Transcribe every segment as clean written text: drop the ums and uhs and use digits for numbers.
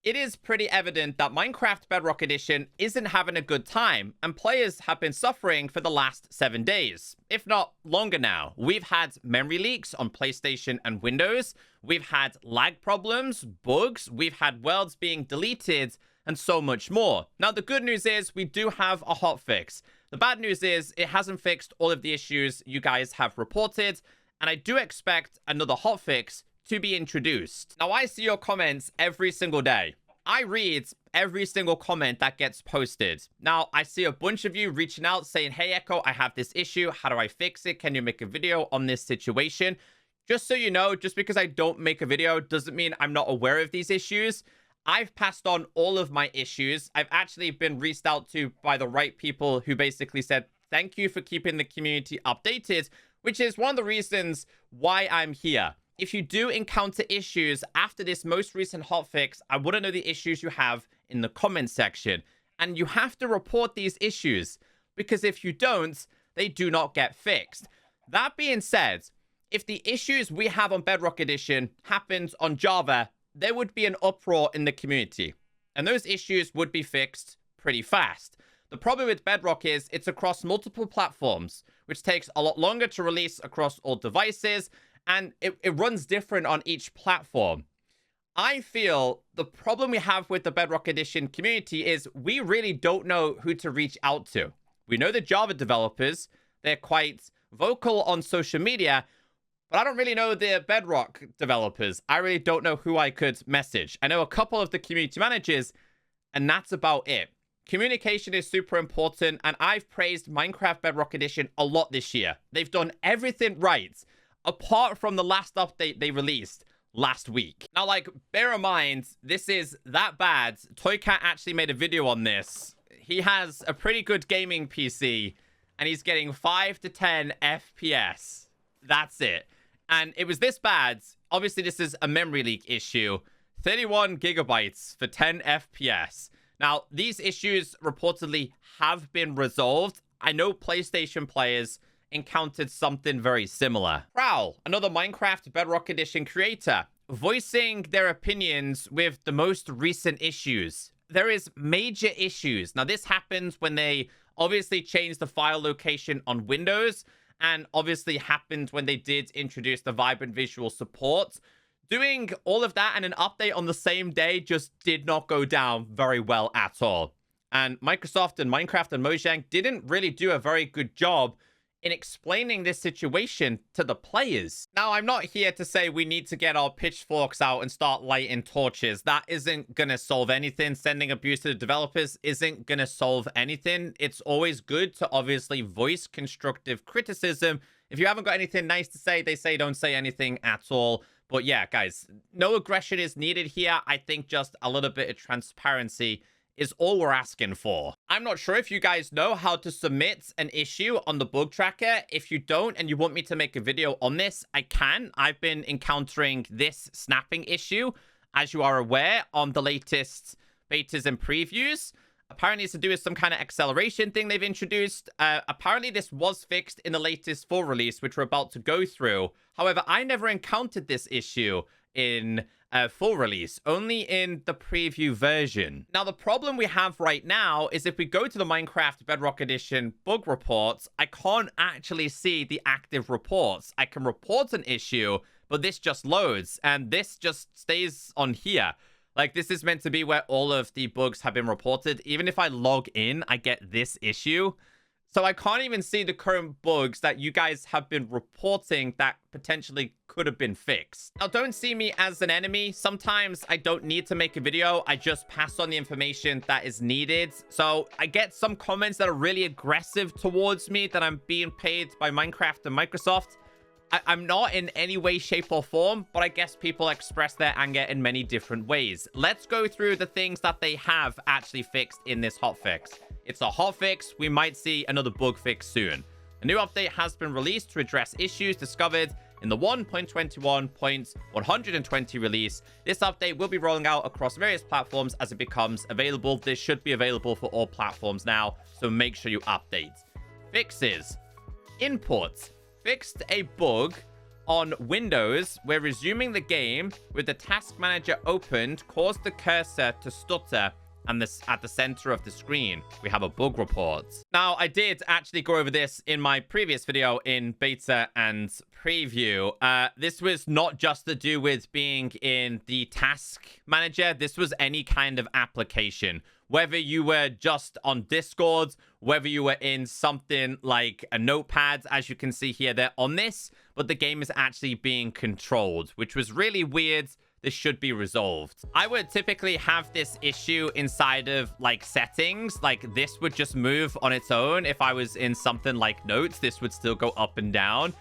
It is pretty evident that Minecraft Bedrock Edition isn't having a good time, and players have been suffering for the last 7 days, if not longer now. We've had memory leaks on PlayStation and Windows, we've had lag problems, bugs, we've had worlds being deleted, and so much more. Now, the good news is we do have a hotfix. The bad news is it hasn't fixed all of the issues you guys have reported, and I do expect another hotfix to be introduced. Now, I see your comments every single day. I read every single comment that gets posted. Now, I see a bunch of you reaching out saying, hey, Echo, I have this issue. How do I fix it? Can you make a video on this situation? Just so you know, just because I don't make a video doesn't mean I'm not aware of these issues. I've passed on all of my issues. I've actually been reached out to by the right people who basically said, thank you for keeping the community updated, which is one of the reasons why I'm here. If you do encounter issues after this most recent hotfix, I want to know the issues you have in the comment section. And you have to report these issues, because if you don't, they do not get fixed. That being said, if the issues we have on Bedrock Edition happened on Java, there would be an uproar in the community. And those issues would be fixed pretty fast. The problem with Bedrock is it's across multiple platforms, which takes a lot longer to release across all devices, and it runs different on each platform. I feel the problem we have with the Bedrock Edition community is we really don't know who to reach out to. We know the Java developers, they're quite vocal on social media, but I don't really know the Bedrock developers. I really don't know who I could message. I know a couple of the community managers, and that's about it. Communication is super important, and I've praised Minecraft Bedrock Edition a lot this year. They've done everything right, apart from the last update they released last week. Now, like, bear in mind, this is that bad. Toycat actually made a video on this. He has a pretty good gaming PC, and he's getting 5 to 10 FPS. That's it. And it was this bad. Obviously, this is a memory leak issue. 31 gigabytes for 10 FPS. Now, these issues reportedly have been resolved. I know PlayStation players encountered something very similar. Prowl, another Minecraft Bedrock Edition creator, voicing their opinions with the most recent issues. There is major issues. Now, this happens when they obviously changed the file location on Windows, and obviously happened when they did introduce the vibrant visual support. Doing all of that and an update on the same day just did not go down very well at all. And Microsoft and Minecraft and Mojang didn't really do a very good job in explaining this situation to the players. Now, I'm not here to say we need to get our pitchforks out and start lighting torches. That isn't gonna solve anything. Sending abuse to the developers isn't gonna solve anything. It's always good to obviously voice constructive criticism. If you haven't got anything nice to say, they say don't say anything at all. But yeah, guys, no aggression is needed here. I think just a little bit of transparency is all we're asking for. I'm not sure if you guys know how to submit an issue on the bug tracker. If you don't and you want me to make a video on this, I can. I've been encountering this snapping issue, as you are aware, on the latest betas and previews. Apparently it's to do with some kind of acceleration thing they've introduced. Apparently this was fixed in the latest full release, which we're about to go through. However, I never encountered this issue in full release, only in the preview version. Now, the problem we have right now is if we go to the Minecraft Bedrock Edition bug reports, I can't actually see the active reports. I can report an issue, but this just loads, and this just stays on here. Like, this is meant to be where all of the bugs have been reported. Even if I log in, I get this issue. So I can't even see the current bugs that you guys have been reporting that potentially could have been fixed. Now, don't see me as an enemy. Sometimes I don't need to make a video. I just pass on the information that is needed. So I get some comments that are really aggressive towards me, that I'm being paid by Minecraft and Microsoft. I'm not in any way, shape, or form, but I guess people express their anger in many different ways. Let's go through the things that they have actually fixed in this hotfix. It's a hotfix. We might see another bug fix soon. A new update has been released to address issues discovered in the 1.21.120 release. This update will be rolling out across various platforms as it becomes available. This should be available for all platforms now, so make sure you update. Fixes. Inputs. Fixed a bug on Windows, we're resuming the game with the task manager opened, caused the cursor to stutter and this at the center of the screen. We have a bug report. Now, I did actually go over this in my previous video in beta and preview. This was not just to do with being in the task manager. This was any kind of application. Whether you were just on Discord, whether you were in something like a notepad, as you can see here, they're on this, but the game is actually being controlled, which was really weird. This should be resolved. I would typically have this issue inside of like settings. Like this would just move on its own. If I was in something like notes, this would still go up and down.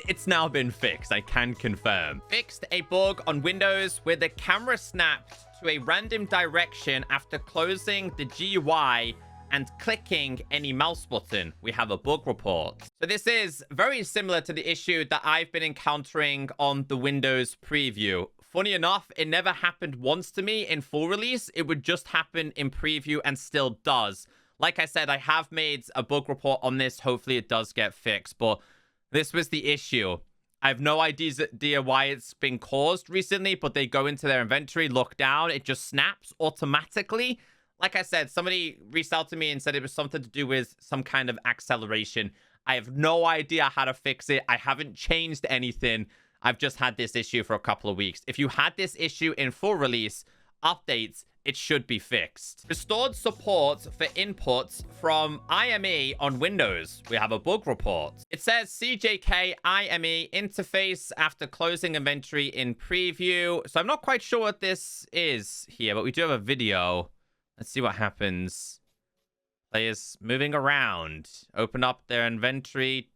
It's now been fixed, I can confirm. Fixed a bug on Windows where the camera snapped to a random direction after closing the GUI and clicking any mouse button. We have a bug report. So this is very similar to the issue that I've been encountering on the Windows preview. Funny enough, it never happened once to me in full release. It would just happen in preview and still does. Like I said, I have made a bug report on this. Hopefully it does get fixed, but this was the issue. I have no idea why it's been caused recently, but they go into their inventory, look down, it just snaps automatically. Like I said, somebody reached out to me and said it was something to do with some kind of acceleration. I have no idea how to fix it. I haven't changed anything. I've just had this issue for a couple of weeks. If you had this issue in full release, updates, it should be fixed. Restored support for inputs from IME on Windows. We have a bug report. It says CJK IME interface after closing inventory in preview. So I'm not quite sure what this is here, but we do have a video. Let's see what happens. Players moving around. Open up their inventory.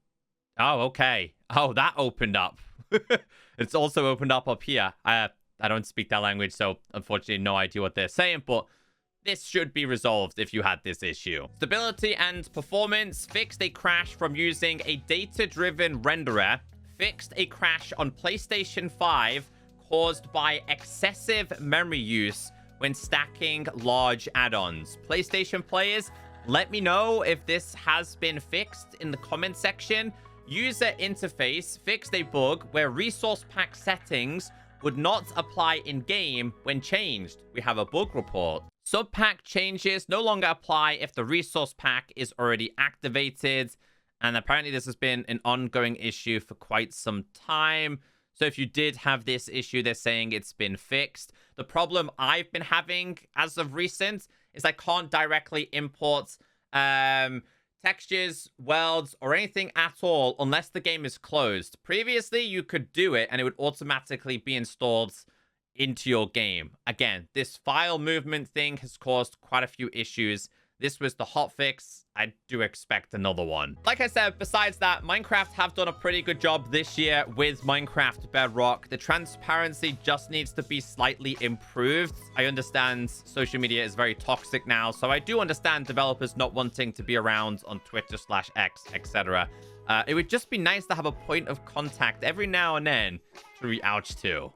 Oh, okay. Oh, that opened up. It's also opened up here. I don't speak that language, so unfortunately no idea what they're saying, but this should be resolved if you had this issue. Stability and performance. Fixed a crash from using a data-driven renderer. Fixed a crash on PlayStation 5 caused by excessive memory use when stacking large add-ons. PlayStation players, let me know if this has been fixed in the comment section. User interface fixed a bug where resource pack settings would not apply in-game when changed. We have a bug report. Sub-pack changes no longer apply if the resource pack is already activated. And apparently this has been an ongoing issue for quite some time. So if you did have this issue, they're saying it's been fixed. The problem I've been having as of recent is I can't directly import textures, worlds, or anything at all unless the game is closed. Previously, you could do it and it would automatically be installed into your game. Again, this file movement thing has caused quite a few issues. This was the hotfix. I do expect another one. Like I said, besides that, Minecraft have done a pretty good job this year with Minecraft Bedrock. The transparency just needs to be slightly improved. I understand social media is very toxic now, so I do understand developers not wanting to be around on Twitter/X, etc. It would just be nice to have a point of contact every now and then to reach out to.